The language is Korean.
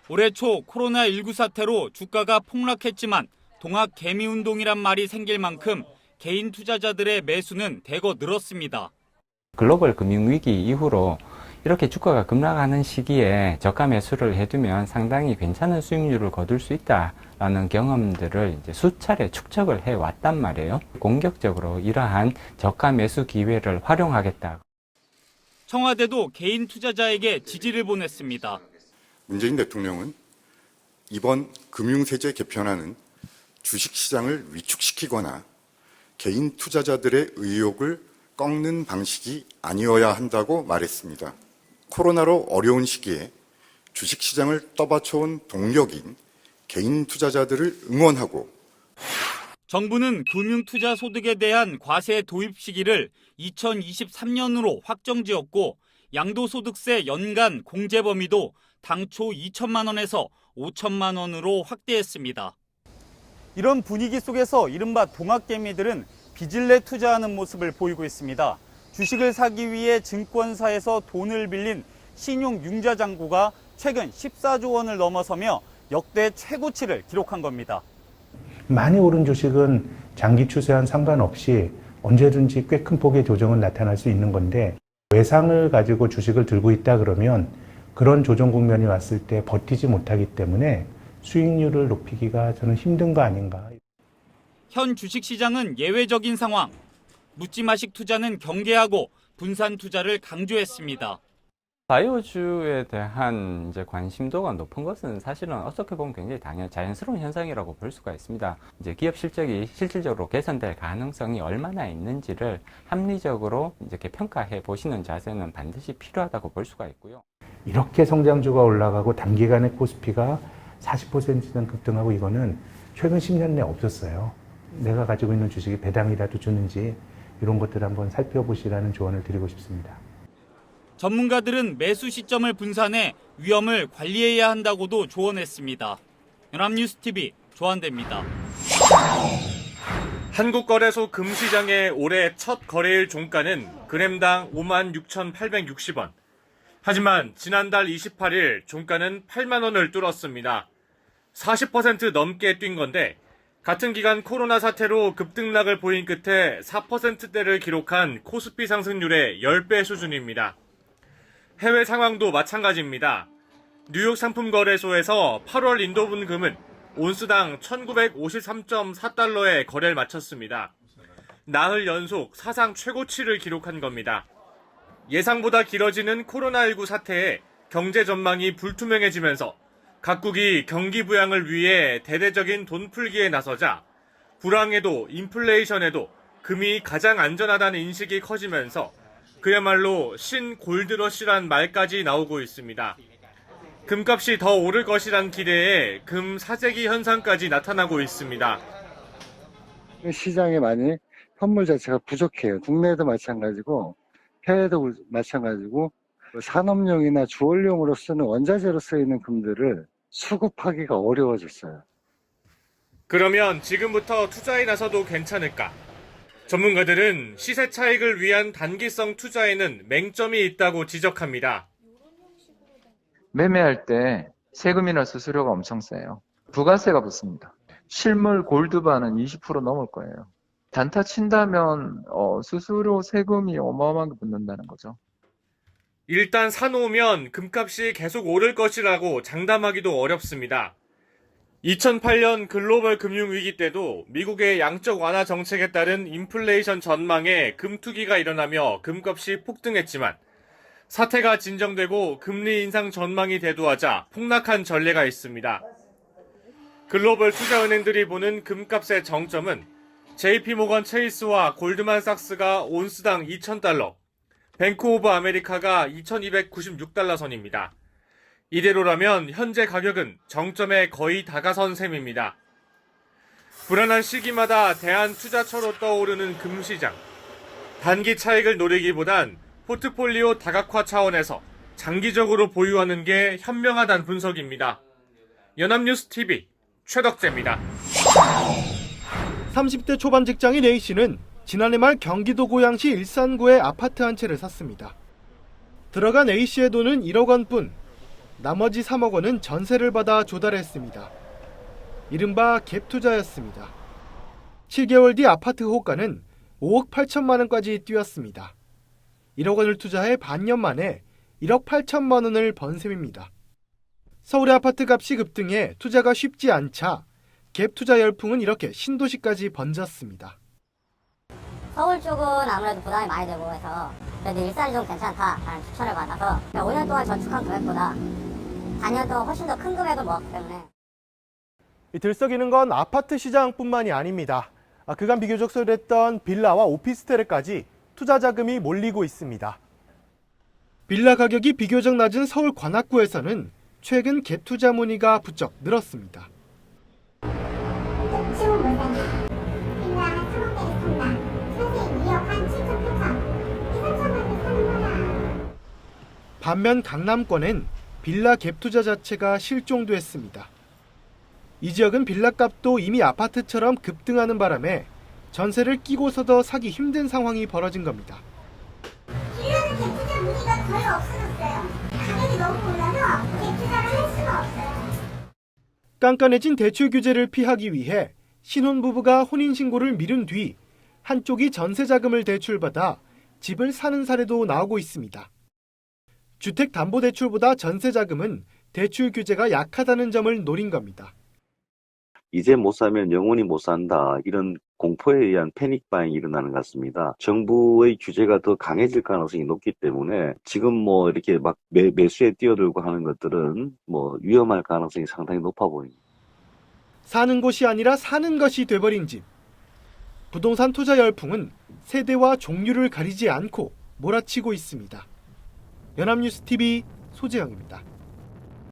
올해 초 코로나19 사태로 주가가 폭락했지만 동학 개미운동이란 말이 생길 만큼 개인 투자자들의 매수는 대거 늘었습니다. 글로벌 금융위기 이후로 이렇게 주가가 급락하는 시기에 저가 매수를 해두면 상당히 괜찮은 수익률을 거둘 수 있다라는 경험들을 이제 수차례 축적을 해왔단 말이에요. 공격적으로 이러한 저가 매수 기회를 활용하겠다. 청와대도 개인 투자자에게 지지를 보냈습니다. 문재인 대통령은 이번 금융세제 개편안은 주식시장을 위축시키거나 개인 투자자들의 의욕을 꺾는 방식이 아니어야 한다고 말했습니다. 코로나로 어려운 시기에 주식시장을 떠받쳐온 동력인 개인 투자자들을 응원하고 정부는 금융투자소득에 대한 과세 도입 시기를 2023년으로 확정지었고 양도소득세 연간 공제 범위도 당초 2천만 원에서 5천만 원으로 확대했습니다. 이런 분위기 속에서 이른바 동학개미들은 빚을 내 투자하는 모습을 보이고 있습니다. 주식을 사기 위해 증권사에서 돈을 빌린 신용융자 잔고가 최근 14조 원을 넘어서며 역대 최고치를 기록한 겁니다. 많이 오른 주식은 장기 추세와는 상관없이 언제든지 꽤 큰 폭의 조정은 나타날 수 있는 건데 외상을 가지고 주식을 들고 있다 그러면 그런 조정 국면이 왔을 때 버티지 못하기 때문에 수익률을 높이기가 저는 힘든 거 아닌가. 현 주식시장은 예외적인 상황. 묻지마식 투자는 경계하고 분산 투자를 강조했습니다. 바이오주에 대한 이제 관심도가 높은 것은 사실은 어떻게 보면 굉장히 자연스러운 현상이라고 볼 수가 있습니다. 이제 기업 실적이 실질적으로 개선될 가능성이 얼마나 있는지를 합리적으로 이렇게 평가해 보시는 자세는 반드시 필요하다고 볼 수가 있고요. 이렇게 성장주가 올라가고 단기간에 코스피가 40% 이상 급등하고 이거는 최근 10년 내에 없었어요. 내가 가지고 있는 주식이 배당이라도 주는지 이런 것들 한번 살펴보시라는 조언을 드리고 싶습니다. 전문가들은 매수 시점을 분산해 위험을 관리해야 한다고도 조언했습니다. 연합뉴스TV 조한대입니다. 한국거래소 금시장의 올해 첫 거래일 종가는 그램당 56,860원. 하지만 지난달 28일 종가는 8만 원을 뚫었습니다. 40% 넘게 뛴 건데 같은 기간 코로나 사태로 급등락을 보인 끝에 4%대를 기록한 코스피 상승률의 10배 수준입니다. 해외 상황도 마찬가지입니다. 뉴욕 상품거래소에서 8월 인도분 금은 온스당 1953.4달러에 거래를 마쳤습니다. 나흘 연속 사상 최고치를 기록한 겁니다. 예상보다 길어지는 코로나19 사태에 경제 전망이 불투명해지면서 각국이 경기 부양을 위해 대대적인 돈 풀기에 나서자 불황에도 인플레이션에도 금이 가장 안전하다는 인식이 커지면서 그야말로 신골드러시란 말까지 나오고 있습니다. 금값이 더 오를 것이란 기대에 금 사재기 현상까지 나타나고 있습니다. 시장에 많이 현물 자체가 부족해요. 국내도 마찬가지고 해외도 마찬가지고 산업용이나 주얼용으로 쓰는 원자재로 쓰이는 금들을 수급하기가 어려워졌어요. 그러면 지금부터 투자에 나서도 괜찮을까? 전문가들은 시세 차익을 위한 단기성 투자에는 맹점이 있다고 지적합니다. 매매할 때 세금이나 수수료가 엄청 세요. 부가세가 붙습니다. 실물 골드바는 20% 넘을 거예요. 단타 친다면 수수료 세금이 어마어마하게 붙는다는 거죠. 일단 사놓으면 금값이 계속 오를 것이라고 장담하기도 어렵습니다. 2008년 글로벌 금융위기 때도 미국의 양적 완화 정책에 따른 인플레이션 전망에 금투기가 일어나며 금값이 폭등했지만 사태가 진정되고 금리 인상 전망이 대두하자 폭락한 전례가 있습니다. 글로벌 투자은행들이 보는 금값의 정점은 JP모건 체이스와 골드만삭스가 온스당 2,000달러, 뱅크 오브 아메리카가 2,296달러 선입니다. 이대로라면 현재 가격은 정점에 거의 다가선 셈입니다. 불안한 시기마다 대한투자처로 떠오르는 금시장. 단기 차익을 노리기보단 포트폴리오 다각화 차원에서 장기적으로 보유하는 게 현명하다는 분석입니다. 연합뉴스TV 최덕재입니다. 30대 초반 직장인 A씨는 지난해 말 경기도 고양시 일산구에 아파트 한 채를 샀습니다. 들어간 A씨의 돈은 1억 원뿐. 나머지 3억 원은 전세를 받아 조달했습니다. 이른바 갭 투자였습니다. 7개월 뒤 아파트 호가는 5억 8천만 원까지 뛰었습니다. 1억 원을 투자해 반년 만에 1억 8천만 원을 번 셈입니다. 서울의 아파트 값이 급등해 투자가 쉽지 않자 갭 투자 열풍은 이렇게 신도시까지 번졌습니다. 서울 쪽은 아무래도 부담이 많이 되고 해서 그래도 일산이 좀 괜찮다라는 추천을 받아서 5년 동안 저축한 금액보다 4년 동안 훨씬 더 큰 금액을 모았기 때문에 들썩이는 건 아파트 시장뿐만이 아닙니다. 그간 비교적 소홀했던 빌라와 오피스텔에까지 투자 자금이 몰리고 있습니다. 빌라 가격이 비교적 낮은 서울 관악구에서는 최근 갭 투자 문의가 부쩍 늘었습니다. 반면 강남권엔 빌라 갭 투자 자체가 실종됐습니다. 이 지역은 빌라값도 이미 아파트처럼 급등하는 바람에 전세를 끼고서도 사기 힘든 상황이 벌어진 겁니다. 빌라는 갭 투자 문의가 거의 없어졌어요. 가격이 너무 올라서 갭 투자를 할 수가 없어요. 깐깐해진 대출 규제를 피하기 위해 신혼부부가 혼인신고를 미룬 뒤 한쪽이 전세자금을 대출받아 집을 사는 사례도 나오고 있습니다. 주택담보대출보다 전세자금은 대출 규제가 약하다는 점을 노린 겁니다. 이제 못 사면 영원히 못 산다. 이런 공포에 의한 패닉바잉이 일어나는 것 같습니다. 정부의 규제가 더 강해질 가능성이 높기 때문에 지금 뭐 이렇게 막 매수에 뛰어들고 하는 것들은 뭐 위험할 가능성이 상당히 높아 보입니다. 사는 곳이 아니라 사는 것이 돼버린 집. 부동산 투자 열풍은 세대와 종류를 가리지 않고 몰아치고 있습니다. 연합뉴스TV 소재영입니다.